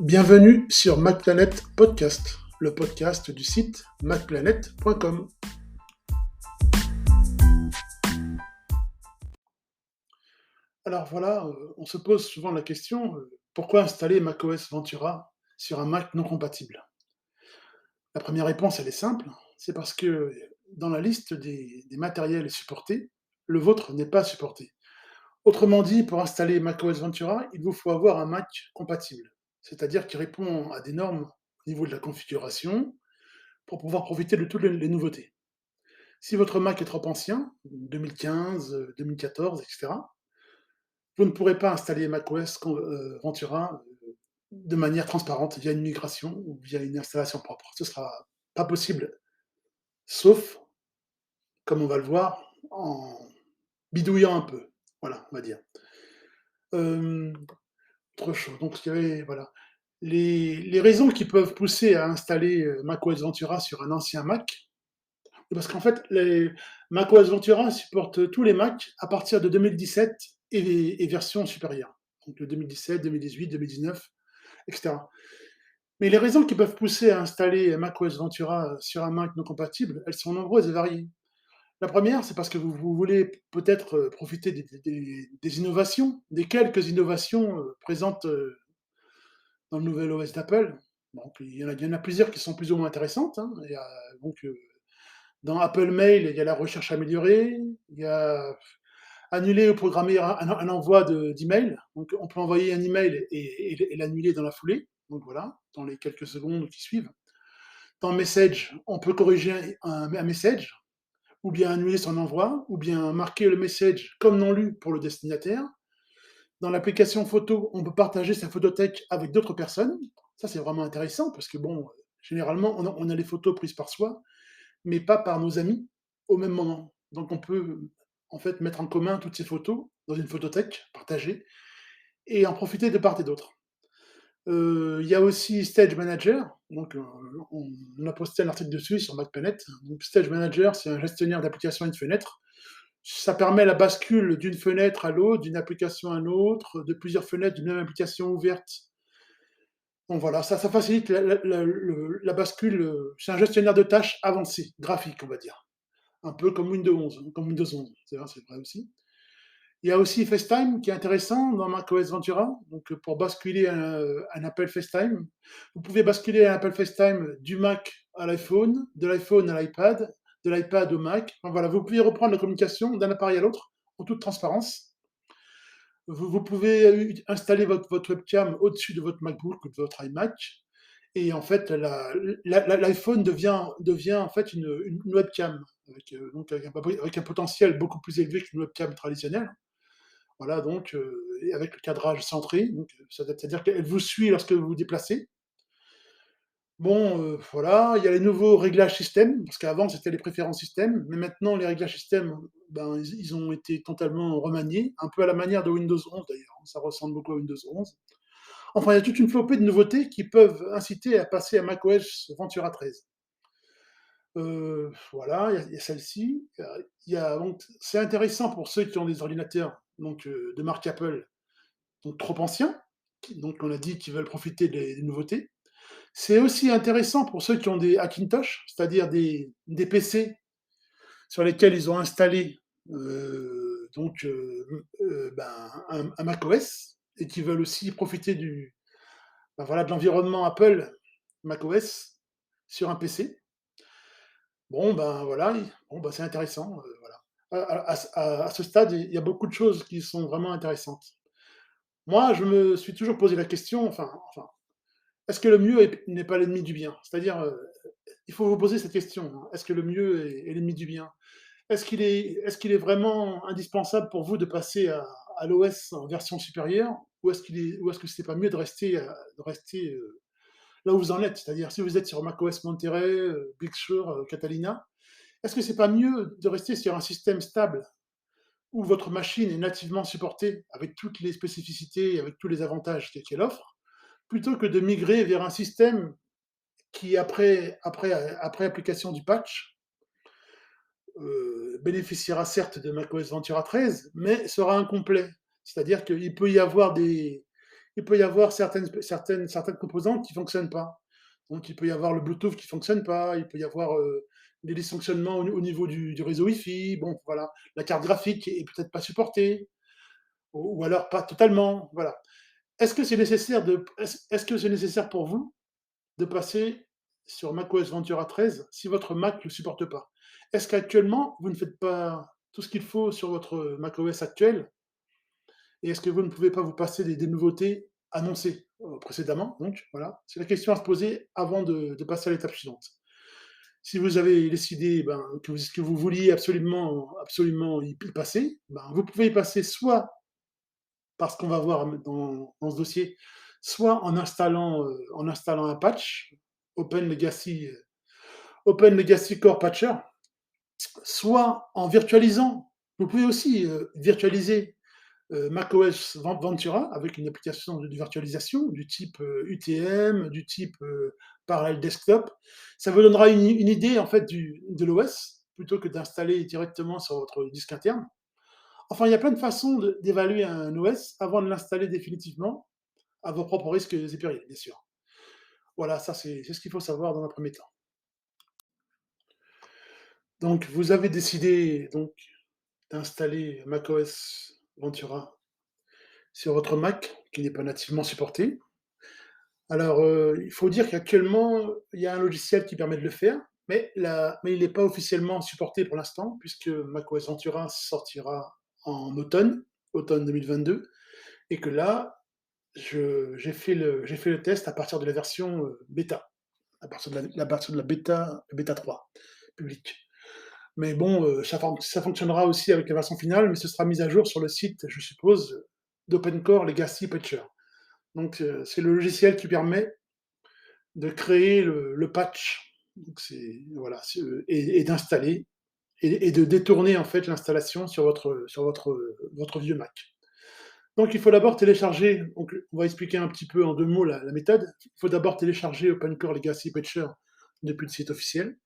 Bienvenue sur MacPlanet Podcast, le podcast du site macplanet.com. Alors voilà, on se pose souvent la question, pourquoi installer macOS Ventura sur un Mac non compatible? La première réponse, elle est simple, c'est parce que dans la liste des matériels supportés, le vôtre n'est pas supporté. Autrement dit, pour installer macOS Ventura, il vous faut avoir un Mac compatible, c'est-à-dire qui répond à des normes au niveau de la configuration, pour pouvoir profiter de toutes les nouveautés. Si votre Mac est trop ancien, 2015, 2014, etc., vous ne pourrez pas installer macOS Ventura de manière transparente via une migration ou via une installation propre. Ce ne sera pas possible, sauf, comme on va le voir, en bidouillant un peu. Voilà, on va dire. Euh, Autre chose. Donc, il y avait, voilà. Les raisons qui peuvent pousser à installer macOS Ventura sur un ancien Mac, parce qu'en fait, macOS Ventura supporte tous les Macs à partir de 2017 et versions supérieures. Donc le 2017, 2018, 2019, etc. Mais les raisons qui peuvent pousser à installer macOS Ventura sur un Mac non compatible, elles sont nombreuses et variées. La première, c'est parce que vous voulez peut-être profiter des innovations, des quelques innovations présentes dans le nouvel OS d'Apple. Donc, il y en a plusieurs qui sont plus ou moins intéressantes. Hein. Il y a, donc, dans Apple Mail, il y a la recherche améliorée, il y a annuler ou programmer un envoi d'email. Donc, on peut envoyer un email et l'annuler dans la foulée. Donc voilà, dans les quelques secondes qui suivent. Dans Message, on peut corriger un message, ou bien annuler son envoi, ou bien marquer le message comme non lu pour le destinataire. Dans l'application photo, on peut partager sa photothèque avec d'autres personnes. Ça, c'est vraiment intéressant parce que, bon, généralement, on a les photos prises par soi, mais pas par nos amis au même moment. Donc on peut en fait mettre en commun toutes ces photos dans une photothèque partagée et en profiter de part et d'autre. Il y a aussi Stage Manager, donc on a posté un article dessus sur MacPlanet. Donc Stage Manager, c'est un gestionnaire d'applications et de fenêtres. Ça permet la bascule d'une fenêtre à l'autre, d'une application à une autre, de plusieurs fenêtres d'une même application ouverte. Donc voilà, ça facilite la bascule. C'est un gestionnaire de tâches avancé, graphique, on va dire. Un peu comme Windows 11, c'est vrai aussi. Il y a aussi FaceTime qui est intéressant dans macOS Ventura, donc pour basculer un appel FaceTime. Vous pouvez basculer un appel FaceTime du Mac à l'iPhone, de l'iPhone à l'iPad, de l'iPad au Mac. Enfin, voilà, vous pouvez reprendre la communication d'un appareil à l'autre en toute transparence. Vous pouvez installer votre webcam au-dessus de votre MacBook ou de votre iMac. Et en fait, l'iPhone devient en fait une webcam donc avec un potentiel beaucoup plus élevé qu'une webcam traditionnelle. Voilà, donc, et avec le cadrage centré, donc, c'est-à-dire qu'elle vous suit lorsque vous vous déplacez. Bon, voilà, il y a les nouveaux réglages système, parce qu'avant c'était les préférences système, mais maintenant les réglages système, ben, ils ont été totalement remaniés, un peu à la manière de Windows 11 d'ailleurs, hein, ça ressemble beaucoup à Windows 11. Enfin, il y a toute une flopée de nouveautés qui peuvent inciter à passer à macOS Ventura 13. Voilà, il y a celle-ci. Donc, c'est intéressant pour ceux qui ont des ordinateurs donc, de marque Apple, donc trop anciens, donc on a dit qu'ils veulent profiter des nouveautés. C'est aussi intéressant pour ceux qui ont des Hackintosh, c'est-à-dire des PC sur lesquels ils ont installé un macOS et qui veulent aussi profiter voilà, de l'environnement Apple macOS sur un PC. Bon, ben voilà, bon, ben, c'est intéressant. Voilà. À ce stade, il y a beaucoup de choses qui sont vraiment intéressantes. Moi, je me suis toujours posé la question, est-ce que le mieux n'est pas l'ennemi du bien? C'est-à-dire, il faut vous poser cette question, hein. Est-ce que le mieux est l'ennemi du bien? Est-ce qu'il est vraiment indispensable pour vous de passer à l'OS en version supérieure? Ou est-ce que c'est pas mieux de rester là où vous en êtes? C'est-à-dire, si vous êtes sur macOS Monterey, Big Sur, Catalina, est-ce que c'est pas mieux de rester sur un système stable où votre machine est nativement supportée avec toutes les spécificités, avec tous les avantages qu'elle offre, plutôt que de migrer vers un système qui, après application du patch, bénéficiera certes de macOS Ventura 13, mais sera incomplet. C'est-à-dire qu'il peut y avoir il peut y avoir certaines composantes qui ne fonctionnent pas. Donc il peut y avoir le Bluetooth qui ne fonctionne pas, il peut y avoir, des dysfonctionnements au niveau du réseau Wi-Fi, bon voilà. La carte graphique est peut-être pas supportée ou alors pas totalement, voilà. Est-ce que c'est nécessaire pour vous de passer sur macOS Ventura 13 si votre Mac ne le supporte pas? Est-ce qu'actuellement, vous ne faites pas tout ce qu'il faut sur votre macOS actuel et est-ce que vous ne pouvez pas vous passer des nouveautés annoncées, précédemment donc? Voilà, c'est la question à se poser avant de passer à l'étape suivante. Si vous avez décidé, ben, que vous vouliez absolument y passer, ben, vous pouvez y passer soit parce qu'on va voir dans ce dossier, soit en installant un patch, Open Legacy, Open Legacy Core Patcher, soit en virtualisant. Vous pouvez aussi virtualiser macOS Ventura avec une application de virtualisation du type UTM, du type Parallel Desktop. Ça vous donnera une idée en fait de l'OS plutôt que d'installer directement sur votre disque interne. Enfin, il y a plein de façons d'évaluer un OS avant de l'installer définitivement, à vos propres risques et périls, bien sûr. Voilà, ça c'est ce qu'il faut savoir dans un premier temps. Donc, vous avez décidé donc d'installer macOS Ventura sur votre Mac, qui n'est pas nativement supporté. Alors, il faut dire qu'actuellement, il y a un logiciel qui permet de le faire, mais il n'est pas officiellement supporté pour l'instant, puisque macOS Ventura sortira en automne 2022, et que là, j'ai fait le test à partir de la version bêta, à partir de la bêta 3 publique. Mais bon, ça fonctionnera aussi avec la version finale, mais ce sera mis à jour sur le site, je suppose, d'OpenCore Legacy Patcher. Donc, c'est le logiciel qui permet de créer le patch, donc voilà, et d'installer et de détourner en fait l'installation sur votre vieux Mac. Donc il faut d'abord télécharger, donc on va expliquer un petit peu en 2 mots la méthode. Il faut d'abord télécharger OpenCore Legacy Patcher depuis le site officiel.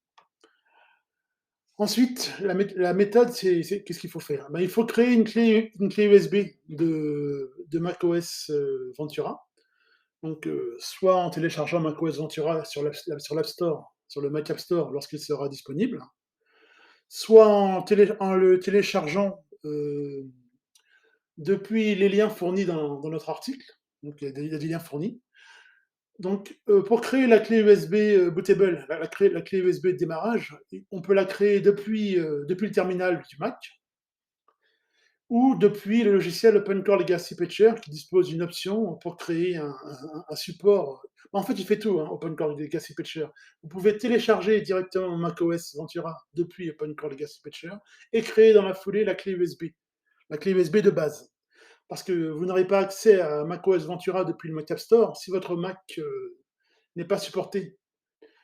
Ensuite, la méthode, qu'est-ce qu'il faut faire? Ben, il faut créer une clé USB de macOS Ventura. Donc, soit en téléchargeant macOS Ventura sur l'App Store, sur le Mac App Store lorsqu'il sera disponible, soit en le téléchargeant depuis les liens fournis dans notre article. Donc, il y a des liens fournis. Donc, pour créer la clé USB bootable, la clé USB de démarrage, on peut la créer depuis le terminal du Mac ou depuis le logiciel OpenCore Legacy Patcher qui dispose d'une option pour créer un support. En fait, il fait tout, hein, OpenCore Legacy Patcher. Vous pouvez télécharger directement macOS Ventura depuis OpenCore Legacy Patcher et créer dans la foulée la clé USB de base. Parce que vous n'aurez pas accès à macOS Ventura depuis le Mac App Store si votre Mac n'est pas supporté.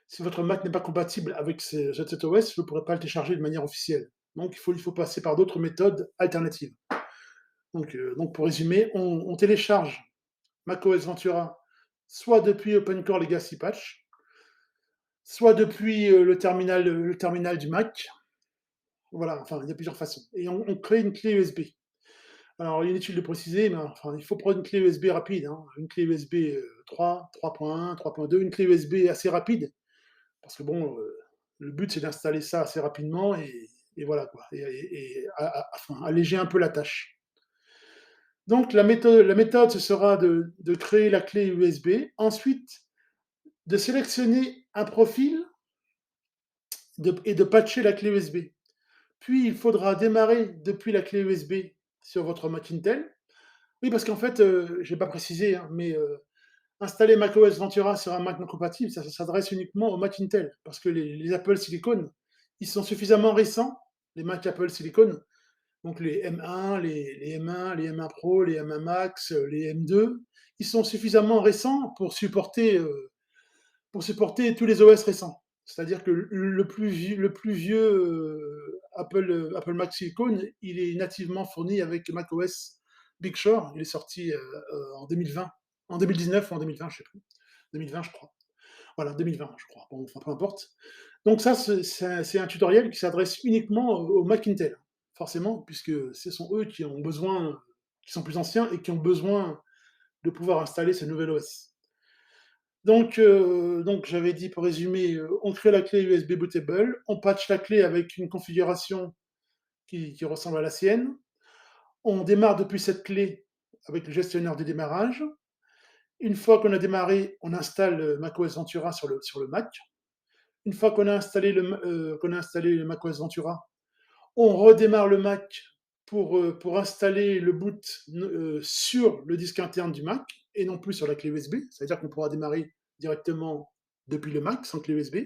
Si votre Mac n'est pas compatible avec cet OS, vous ne pourrez pas le télécharger de manière officielle. Donc, il faut passer par d'autres méthodes alternatives. Donc pour résumer, on télécharge macOS Ventura soit depuis OpenCore Legacy Patch, soit depuis le terminal du Mac. Voilà, enfin, il y a plusieurs façons. Et on crée une clé USB. Alors, il est inutile de préciser, mais enfin, il faut prendre une clé USB rapide, hein, une clé USB 3, 3.1, 3.2, une clé USB assez rapide, parce que bon, le but c'est d'installer ça assez rapidement et voilà quoi, enfin, alléger un peu la tâche. Donc la méthode, ce sera de créer la clé USB, ensuite de sélectionner un profil et de patcher la clé USB. Puis il faudra démarrer depuis la clé USB sur votre Mac Intel. Oui, parce qu'en fait, je n'ai pas précisé, hein, mais installer macOS Ventura sur un Mac non compatible, ça s'adresse uniquement au Mac Intel, parce que les Apple Silicon, ils sont suffisamment récents, les Mac Apple Silicon, donc les M1, les M1, les M1 Pro, les M1 Max, les M2, ils sont suffisamment récents pour supporter tous les OS récents. C'est-à-dire que le plus vieux Apple Mac Silicon, il est nativement fourni avec macOS Big Sur. Il est sorti en 2020, en 2019 ou en 2020, je ne sais plus. 2020, je crois. Voilà, 2020, je crois. Bon, enfin, peu importe. Donc ça, c'est un tutoriel qui s'adresse uniquement au Mac Intel, forcément, puisque ce sont eux qui ont besoin, qui sont plus anciens et qui ont besoin de pouvoir installer ce nouvel OS. Donc j'avais dit pour résumer, on crée la clé USB bootable, on patch la clé avec une configuration qui ressemble à la sienne, on démarre depuis cette clé avec le gestionnaire de démarrage. Une fois qu'on a démarré, on installe macOS Ventura sur le Mac. Une fois qu'on a installé le macOS Ventura, on redémarre le Mac pour installer le boot sur le disque interne du Mac et non plus sur la clé USB. C'est-à-dire qu'on pourra démarrer directement depuis le Mac sans clé USB.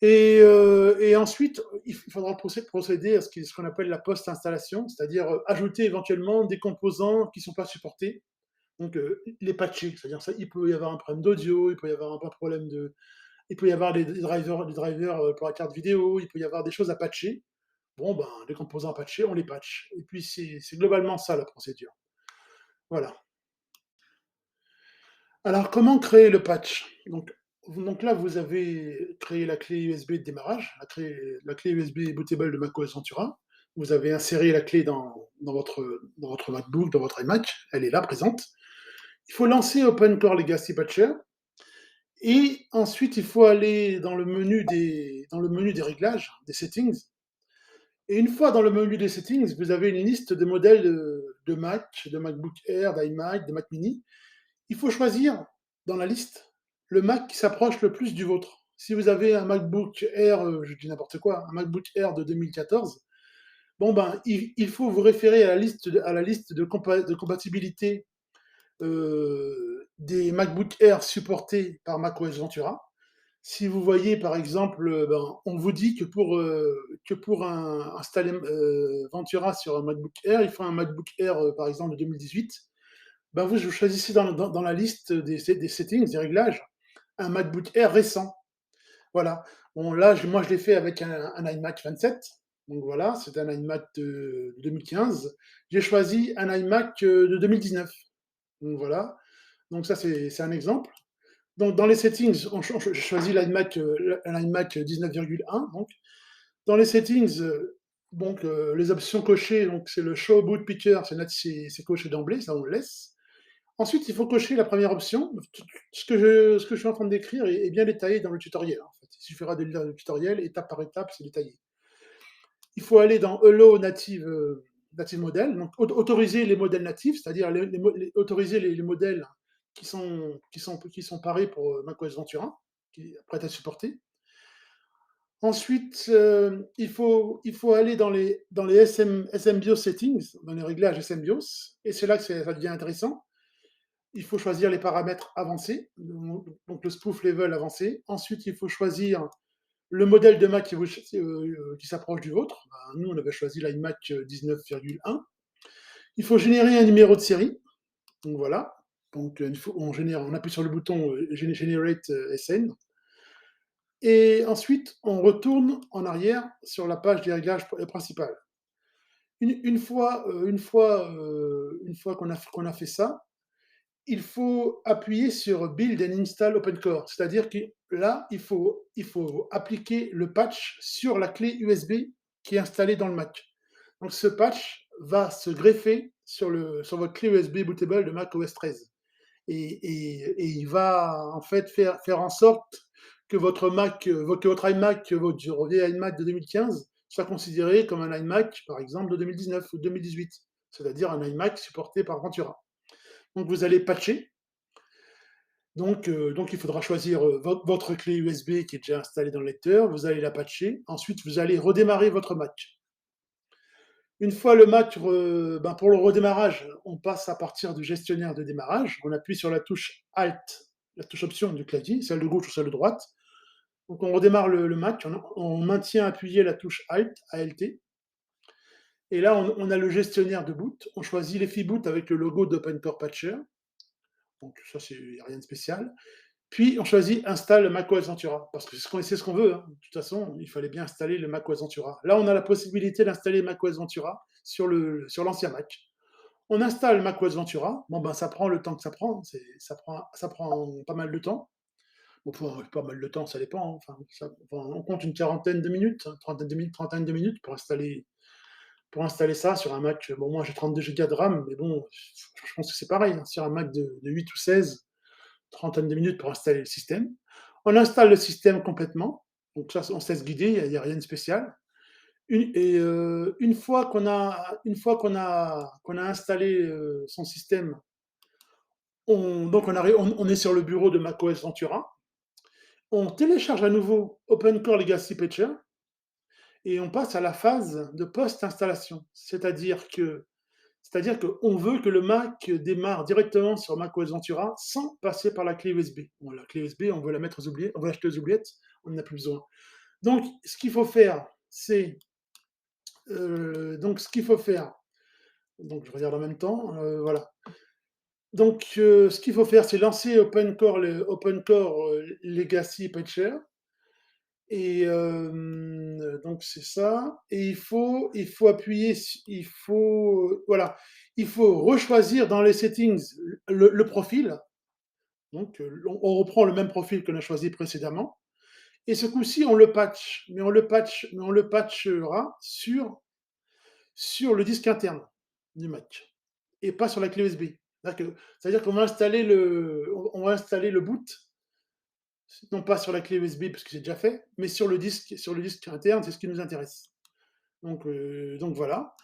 Et ensuite, il faudra procéder à ce qu'on appelle la post-installation, c'est-à-dire ajouter éventuellement des composants qui ne sont pas supportés. Donc, les patcher, c'est-à-dire ça, il peut y avoir un problème d'audio, il peut y avoir un problème de, il peut y avoir des drivers pour la carte vidéo, il peut y avoir des choses à patcher. Bon, ben, les composants à patcher, on les patch. Et puis, c'est globalement ça la procédure. Voilà. Alors, comment créer le patch? Donc là, vous avez créé la clé USB de démarrage, la clé USB bootable de macOS Ventura. Vous avez inséré la clé dans votre MacBook, dans votre iMac. Elle est là, présente. Il faut lancer OpenCore Legacy Patcher. Et ensuite, il faut aller dans le menu des réglages, des settings. Et une fois dans le menu des settings, vous avez une liste de modèles de Mac, de MacBook Air, d'iMac, de Mac Mini. Il faut choisir dans la liste le Mac qui s'approche le plus du vôtre. Si vous avez un MacBook Air, je dis n'importe quoi, un MacBook Air de 2014, bon ben, il faut vous référer à la liste de compatibilité des MacBook Air supportés par macOS Ventura. Si vous voyez, par exemple, ben, on vous dit que pour installer Ventura sur un MacBook Air, il faut un MacBook Air, par exemple, de 2018. Ben, vous choisissez dans la liste des settings, des réglages, un MacBook Air récent. Voilà. Bon, là, moi, je l'ai fait avec un iMac 27. Donc voilà, c'est un iMac de 2015. J'ai choisi un iMac de 2019. Donc voilà. Donc ça, c'est un exemple. Donc dans les settings, je choisis l'iMac 19,1. Donc dans les settings, les options cochées, donc c'est le Show Boot Picker, c'est coché d'emblée, ça on le laisse. Ensuite, il faut cocher la première option. Ce que je suis en train de décrire est bien détaillé dans le tutoriel. En fait. Il suffira de lire le tutoriel, étape par étape, c'est détaillé. Il faut aller dans Allow Native Model, donc autoriser les modèles natifs, c'est-à-dire autoriser les modèles qui sont parés pour macOS Ventura, qui est prêt à supporter. Ensuite, il faut aller dans les SMBIOS settings, dans les réglages SMBIOS, et c'est là que ça devient intéressant. Il faut choisir les paramètres avancés, donc le spoof level avancé. Ensuite, il faut choisir le modèle de Mac qui s'approche du vôtre. Ben, nous, on avait choisi l'iMac 19,1. Il faut générer un numéro de série. Donc voilà. Donc on appuie sur le bouton Generate SN. Et ensuite, on retourne en arrière sur la page des réglages principales. Une fois qu'on a fait ça, il faut appuyer sur Build and Install OpenCore. C'est-à-dire que là, il faut appliquer le patch sur la clé USB qui est installée dans le Mac. Donc ce patch va se greffer sur votre clé USB bootable de Mac OS 13. Et il va en fait faire en sorte que votre iMac, votre vieil iMac de 2015 soit considéré comme un iMac, par exemple, de 2019 ou 2018, c'est-à-dire un iMac supporté par Ventura. Donc vous allez patcher. Donc il faudra choisir votre clé USB qui est déjà installée dans le lecteur, vous allez la patcher, ensuite vous allez redémarrer votre Mac. Une fois le Mac, pour le redémarrage, on passe à partir du gestionnaire de démarrage, on appuie sur la touche Alt, la touche Option du clavier, celle de gauche ou celle de droite. Donc on redémarre le Mac, on maintient appuyé la touche Alt, ALT, et là on a le gestionnaire de boot, on choisit l'EFI Boot avec le logo d'OpenCore Patcher, donc ça c'est rien de spécial. Puis on choisit Install macOS Ventura, parce que c'est ce qu'on veut. Hein. De toute façon, il fallait bien installer le macOS Ventura. Là, on a la possibilité d'installer macOS Ventura sur l'ancien Mac. On installe macOS Ventura. Bon, ben, ça prend le temps que ça prend. Ça prend pas mal de temps. Bon, pas mal de temps, ça dépend. Enfin, on compte une quarantaine de minutes, trentaine de minutes pour installer pour installer ça sur un Mac. Bon, moi j'ai 32 Go de RAM, mais bon, je pense que c'est pareil, hein, sur un Mac de 8 ou 16, trentaine de minutes pour installer le système. On installe le système complètement, donc ça, on se laisse guider, il y a rien de spécial. Une fois qu'on a installé, son système, on est sur le bureau de macOS Ventura. On télécharge à nouveau OpenCore Legacy Patcher et on passe à la phase de post-installation. C'est-à-dire qu'on veut que le Mac démarre directement sur macOS Ventura sans passer par la clé USB. Bon, la clé USB, on veut la mettre aux oubliettes, on veut l'acheter aux oubliettes, on n'en a plus besoin. Donc, ce qu'il faut faire, c'est donc je regarde en même temps, voilà. Donc, ce qu'il faut faire, c'est lancer OpenCore Legacy Patcher. Et donc c'est ça. Et il faut appuyer, voilà, il faut rechoisir dans les settings le profil. Donc, on reprend le même profil qu'on a choisi précédemment. Et ce coup-ci, on le patch, mais on le patchera sur le disque interne du Mac et pas sur la clé USB. C'est-à-dire qu'on va installer le boot, non pas sur la clé USB parce que c'est déjà fait, mais sur le disque interne, c'est ce qui nous intéresse. Donc voilà.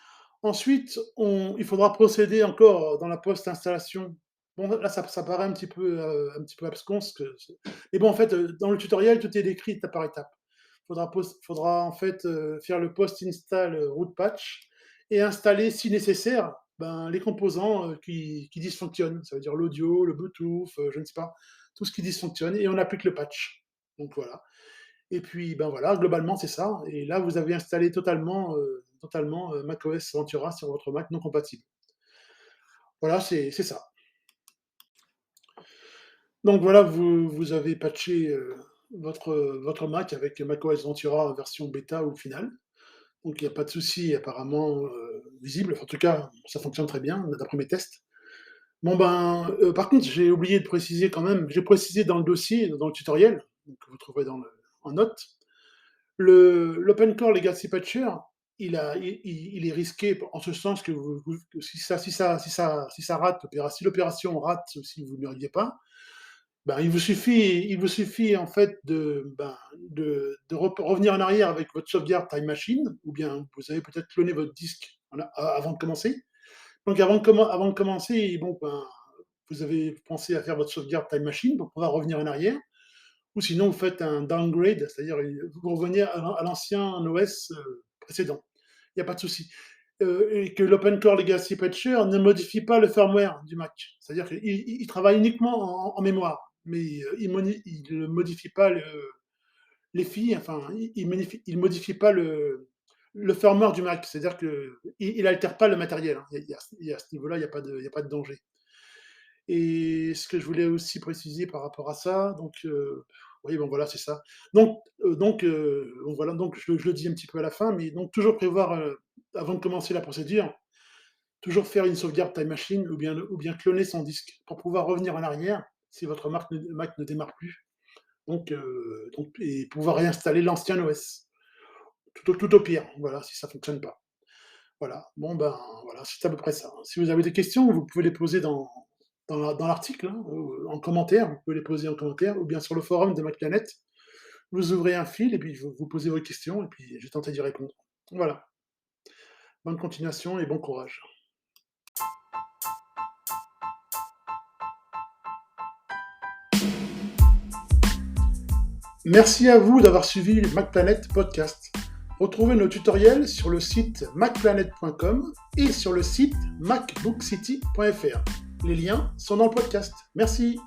Ensuite, il faudra procéder encore dans la post-installation. Bon, là, ça paraît un petit peu abscons. Mais bon, en fait, dans le tutoriel, tout est décrit étape par étape. Faudra en fait faire le post-install root patch et installer, si nécessaire, les composants qui dysfonctionnent. Ça veut dire l'audio, le Bluetooth, je ne sais pas, tout ce qui dysfonctionne, et on applique le patch. Donc voilà. Et puis, voilà, globalement, c'est ça. Et là, vous avez installé totalement macOS Ventura sur votre Mac non compatible. Voilà, c'est ça. Donc voilà, vous avez patché votre Mac avec macOS Ventura version bêta ou finale. Donc il n'y a pas de souci apparemment visible. En tout cas, ça fonctionne très bien d'après mes tests. Bon par contre, j'ai oublié de préciser quand même, j'ai précisé dans le dossier, dans le tutoriel, que vous trouverez en note, l'OpenCore Legacy Patcher, il est risqué en ce sens que si ça rate, si l'opération rate, si vous ne l'auriez pas, il vous suffit en fait de revenir en arrière avec votre sauvegarde Time Machine, ou bien vous avez peut-être cloné votre disque avant de commencer. Donc avant de commencer, vous avez pensé à faire votre sauvegarde Time Machine pour pouvoir revenir en arrière, ou sinon vous faites un downgrade, c'est-à-dire vous revenez à l'ancien OS précédent. Il n'y a pas de souci. Et que l'OpenCore Legacy Patcher ne modifie pas le firmware du Mac. C'est-à-dire qu'il travaille uniquement en mémoire, mais il ne modifie pas les filles, enfin, il modifie pas le firmware du Mac. C'est-à-dire qu'il n'altère pas le matériel. Hein. À ce niveau-là, il n'y a pas de danger. Et ce que je voulais aussi préciser par rapport à ça, donc oui, voilà, c'est ça. Donc voilà, donc je le dis un petit peu à la fin, mais donc toujours prévoir avant de commencer la procédure, toujours faire une sauvegarde Time Machine ou bien cloner son disque pour pouvoir revenir en arrière si votre Mac ne démarre plus. Et pouvoir réinstaller l'ancien OS. Tout au pire, voilà, si ça ne fonctionne pas. Voilà, voilà, c'est à peu près ça. Si vous avez des questions, vous pouvez les poser dans l'article, hein, en commentaire, vous pouvez les poser en commentaire, ou bien sur le forum de MacPlanet. Vous ouvrez un fil et puis vous posez vos questions, et puis je vais tenter d'y répondre. Voilà. Bonne continuation et bon courage. Merci à vous d'avoir suivi le MacPlanet Podcast. Retrouvez nos tutoriels sur le site macplanet.com et sur le site macbookcity.fr. Les liens sont dans le podcast. Merci.